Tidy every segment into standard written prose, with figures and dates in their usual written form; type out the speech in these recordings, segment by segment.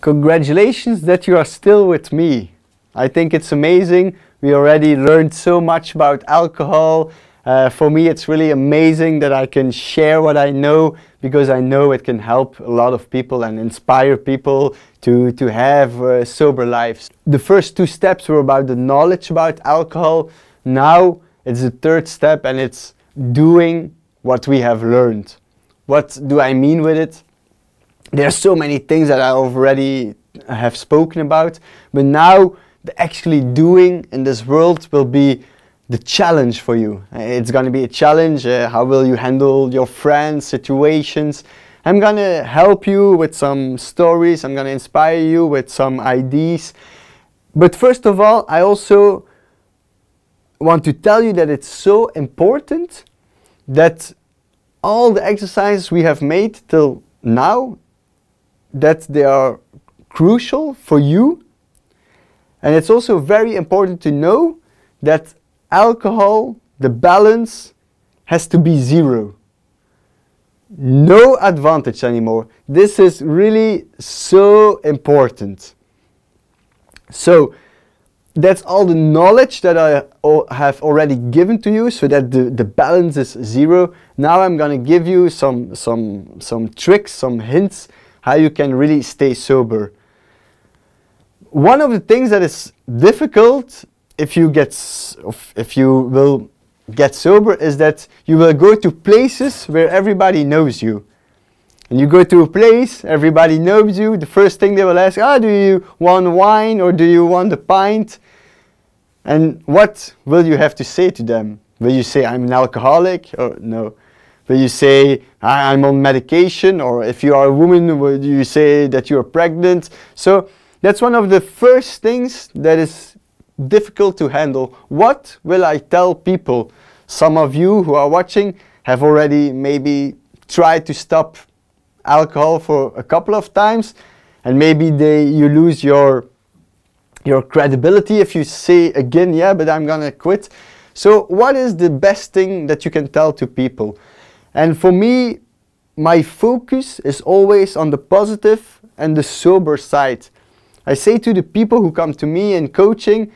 Congratulations that you are still with me. I think it's amazing. We already learned so much about alcohol. For me, it's really amazing that I can share what I know, because I know it can help a lot of people and inspire people to have sober lives. The first two steps were about the knowledge about alcohol. Now it's the third step, and it's doing what we have learned. What do I mean with it? There are so many things that I already have spoken about, but now the actually doing in this world will be the challenge for you. It's going to be a challenge. How will you handle your friends, situations? I'm going to help you with some stories. I'm going to inspire you with some ideas. But first of all, I also want to tell you that it's so important that all the exercises we have made till now, that they are crucial for you. And it's also very important to know that alcohol, the balance, has to be zero. No advantage anymore. This is really so important. So that's all the knowledge that I have already given to you, so that the balance is zero. Now I'm going to give you some tricks, some hints, how you can really stay sober. One of the things that is difficult if you will get sober is that you will go to places where everybody knows you. And you go to a place, everybody knows you. The first thing they will ask, do you want wine or do you want a pint? And what will you have to say to them? Will you say, I'm an alcoholic? Or no. Will you say, I'm on medication? Or if you are a woman, will you say that you are pregnant? So that's one of the first things that is difficult to handle. What will I tell people? Some of you who are watching have already maybe tried to stop alcohol for a couple of times, and maybe you lose your credibility if you say again, yeah, but I'm gonna quit. So what is the best thing that you can tell to people? And for me, my focus is always on the positive and the sober side. I say to the people who come to me in coaching,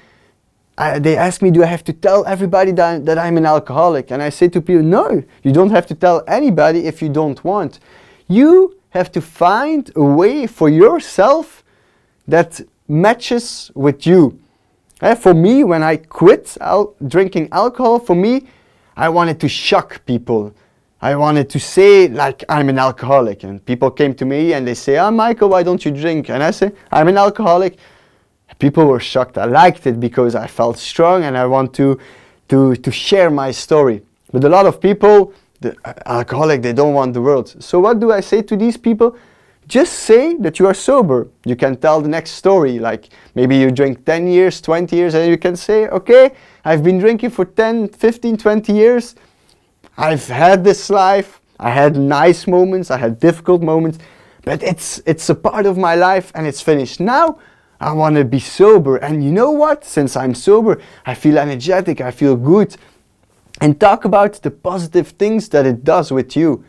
they ask me, do I have to tell everybody that I'm an alcoholic? And I say to people, no, you don't have to tell anybody if you don't want. You have to find a way for yourself that matches with you. For me, when I quit drinking alcohol, for me, I wanted to shock people. I wanted to say, like, I'm an alcoholic. And people came to me and they say, Michael, why don't you drink? And I say, I'm an alcoholic. People were shocked. I liked it because I felt strong and I want to share my story. But a lot of people, the alcoholic, they don't want the world. So what do I say to these people? Just say that you are sober. You can tell the next story, like maybe you drink 10 years, 20 years, and you can say, okay, I've been drinking for 10, 15, 20 years. I've had this life. I had nice moments, I had difficult moments, but it's a part of my life and it's finished. Now I want to be sober, and you know what? Since I'm sober, I feel energetic, I feel good. And talk about the positive things that it does with you.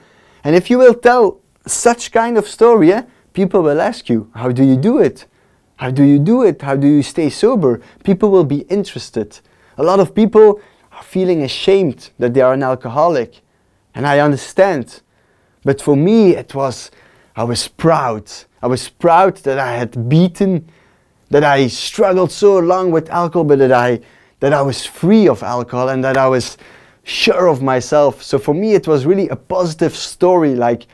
And if you will tell such kind of story, people will ask you, how do you do it? How do you do it? How do you stay sober? People will be interested. A lot of people are feeling ashamed that they are an alcoholic. And I understand. But for me, I was proud. I was proud that I had beaten, that I struggled so long with alcohol, but that I was free of alcohol and that I was sure of myself. So for me, it was really a positive story. Like,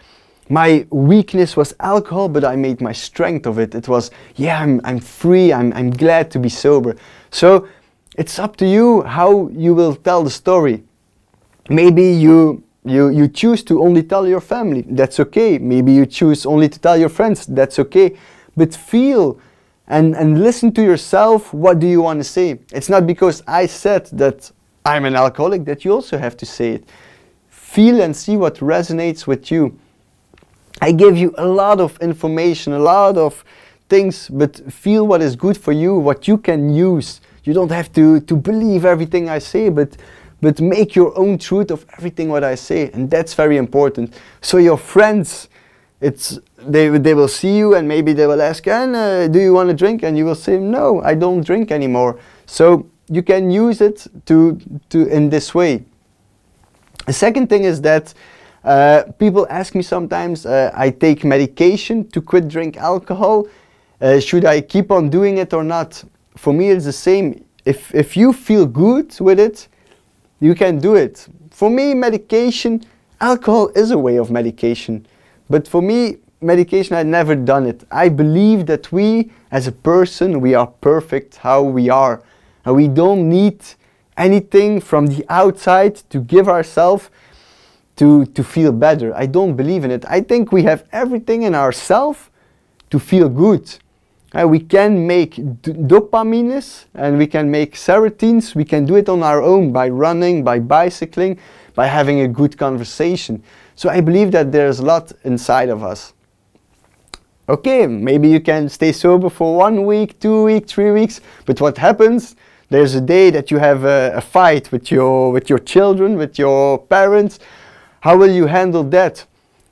my weakness was alcohol, but I made my strength of it. It was, yeah, I'm free. I'm glad to be sober. So it's up to you how you will tell the story. Maybe you choose to only tell your family. That's okay. Maybe you choose only to tell your friends. That's okay. But feel and listen to yourself. What do you want to say? It's not because I said that I'm an alcoholic that you also have to say it. Feel and see what resonates with you. I give you a lot of information, a lot of things, but feel what is good for you, what you can use. You don't have to believe everything I say, but make your own truth of everything what I say, and that's very important. So your friends, it's they will see you and maybe they will ask, do you want to drink? And you will say, no, I don't drink anymore. So you can use it to in this way. The second thing is that people ask me sometimes, I take medication to quit drink alcohol. Should I keep on doing it or not? For me, it's the same. If you feel good with it, you can do it. For me, medication, alcohol is a way of medication. But for me, medication, I've never done it. I believe that we, as a person, we are perfect how we are. And we don't need anything from the outside to give ourselves to feel better. I don't believe in it. I think we have everything in ourselves to feel good. We can make dopamines and we can make serotonins. We can do it on our own by running, by bicycling, by having a good conversation. So I believe that there's a lot inside of us. Okay, maybe you can stay sober for 1 week, 2 weeks, 3 weeks, but what happens? There's a day that you have a fight with your children, with your parents. How will you handle that?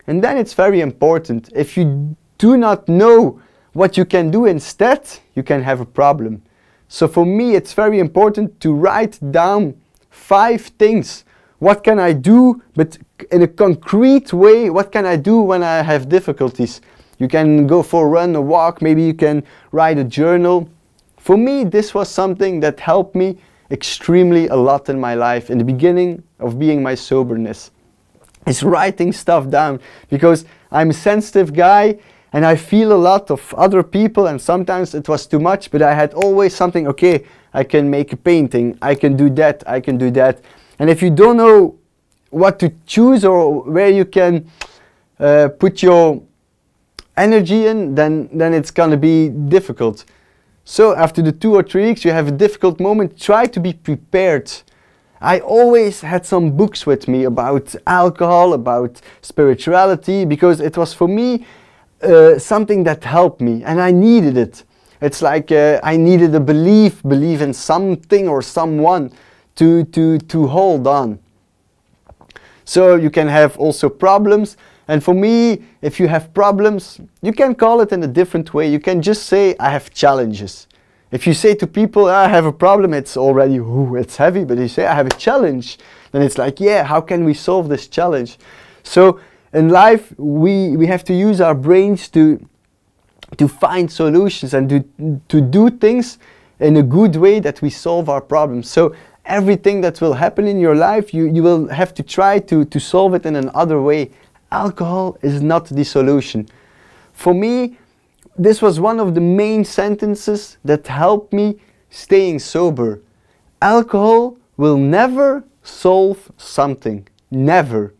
And then it's very important. If you do not know what you can do instead, you can have a problem. So for me, it's very important to write down 5 things. What can I do, but in a concrete way, what can I do when I have difficulties? You can go for a run, a walk, maybe you can write a journal. For me, this was something that helped me extremely a lot in my life, in the beginning of being my soberness. Is writing stuff down, because I'm a sensitive guy and I feel a lot of other people, and sometimes it was too much, but I had always something, okay, I can make a painting, I can do that, I can do that. And if you don't know what to choose or where you can put your energy in, then it's gonna be difficult. So after the 2 or 3 weeks you have a difficult moment, try to be prepared. I always had some books with me about alcohol, about spirituality, because it was for me something that helped me and I needed it. It's like I needed a belief in something or someone to hold on. So you can have also problems, and for me, if you have problems, you can call it in a different way. You can just say, I have challenges. If you say to people, I have a problem, it's already, ooh, it's heavy, but you say, I have a challenge, then it's like, yeah, how can we solve this challenge? So in life, we have to use our brains to find solutions and to do things in a good way that we solve our problems. So everything that will happen in your life, you will have to try to solve it in another way. Alcohol is not the solution. For me, this was one of the main sentences that helped me staying sober. Alcohol will never solve something. Never.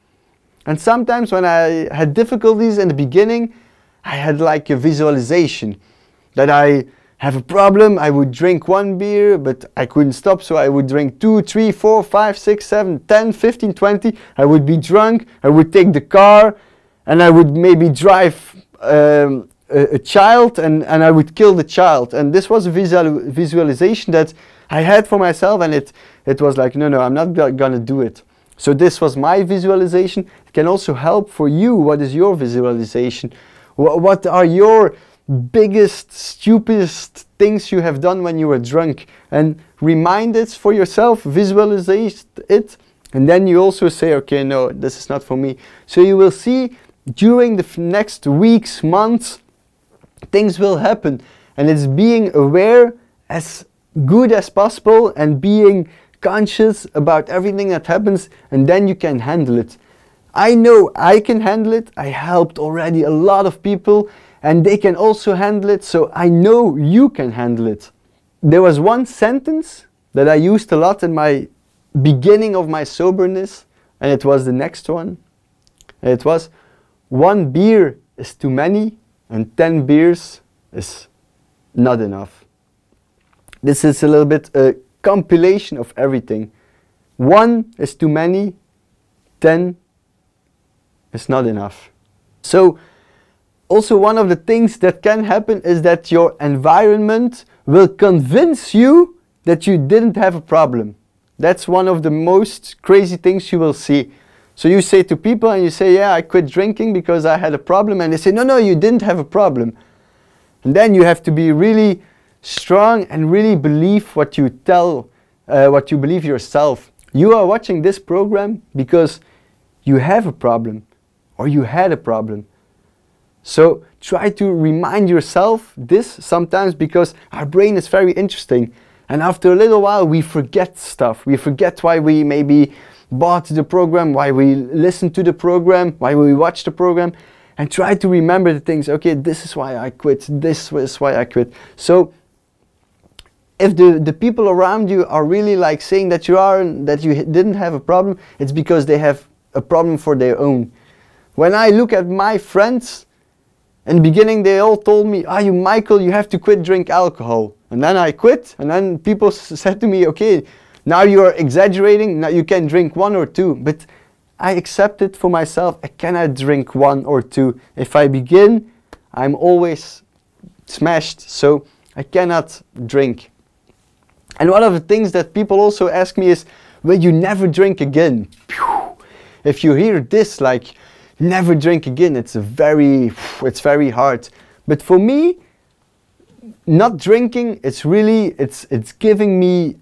And sometimes when I had difficulties in the beginning, I had like a visualization that I have a problem, I would drink 1 beer, but I couldn't stop, so I would drink 2, 3, 4, 5, 6, 7, 10, 15, 20. I would be drunk, I would take the car, and I would maybe drive a child, and I would kill the child. And this was a visualization that I had for myself, and it was like, no, I'm not gonna do it. So this was my visualization. It can also help for you. What is your visualization? What are your biggest, stupidest things you have done when you were drunk? And remind it for yourself, visualize it, and then you also say, okay, no, this is not for me. So you will see during the next weeks, months, things will happen, and it's being aware as good as possible and being conscious about everything that happens, and then you can handle it. I know I can handle it. I helped already a lot of people and they can also handle it, so I know you can handle it. There was one sentence that I used a lot in my beginning of my soberness, and it was the next one. And it was, 1 beer is too many and 10 beers is not enough. This is a little bit a compilation of everything. 1 is too many, 10 is not enough. So also one of the things that can happen is that your environment will convince you that you didn't have a problem. That's one of the most crazy things you will see. So you say to people and you say, yeah, I quit drinking because I had a problem. And they say, no, no, you didn't have a problem. And then you have to be really strong and really believe what you tell, what you believe yourself. You are watching this program because you have a problem or you had a problem. So try to remind yourself this sometimes, because our brain is very interesting. And after a little while we forget stuff. We forget why we maybe bought the program, why we listened to the program, why we watched the program. And try to remember the things. Okay, this is why I quit. This is why I quit. So if the people around you are really like saying that you didn't have a problem, it's because they have a problem for their own. When I look at my friends, in the beginning they all told me, you Michael, you have to quit drink alcohol. And then I quit, and then people said to me, okay, now you are exaggerating, now you can drink 1 or 2. But I accept it for myself, I cannot drink 1 or 2. If I begin, I'm always smashed, so I cannot drink. And one of the things that people also ask me is, will you never drink again? Phew. If you hear this, like, never drink again, it's very hard. But for me, not drinking, it's giving me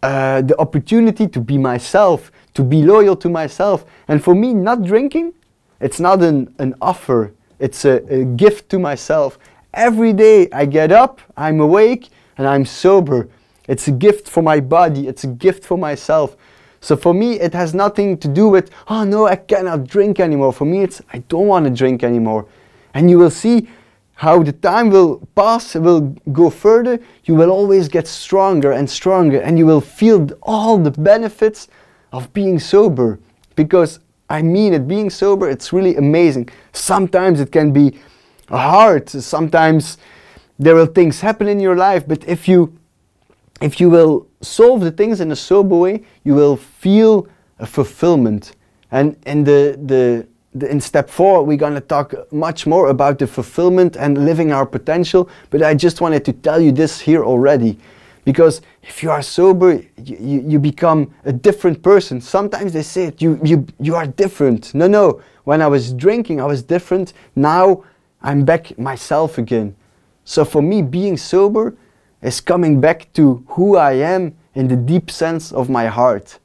the opportunity to be myself, to be loyal to myself. And for me, not drinking, it's not an offer, it's a gift to myself. Every day I get up, I'm awake, and I'm sober. It's a gift for my body, it's a gift for myself. So for me, it has nothing to do with, oh no, I cannot drink anymore. For me, it's, I don't want to drink anymore. And you will see how the time will pass, it will go further. You will always get stronger and stronger, and you will feel all the benefits of being sober. Because I mean it, being sober, it's really amazing. Sometimes it can be hard, sometimes there will things happen in your life, but if you will solve the things in a sober way, you will feel a fulfillment. And in step 4, we're going to talk much more about the fulfillment and living our potential. But I just wanted to tell you this here already. Because if you are sober, you become a different person. Sometimes they say it, you are different. No. When I was drinking, I was different. Now I'm back myself again. So for me, being sober is coming back to who I am in the deep sense of my heart.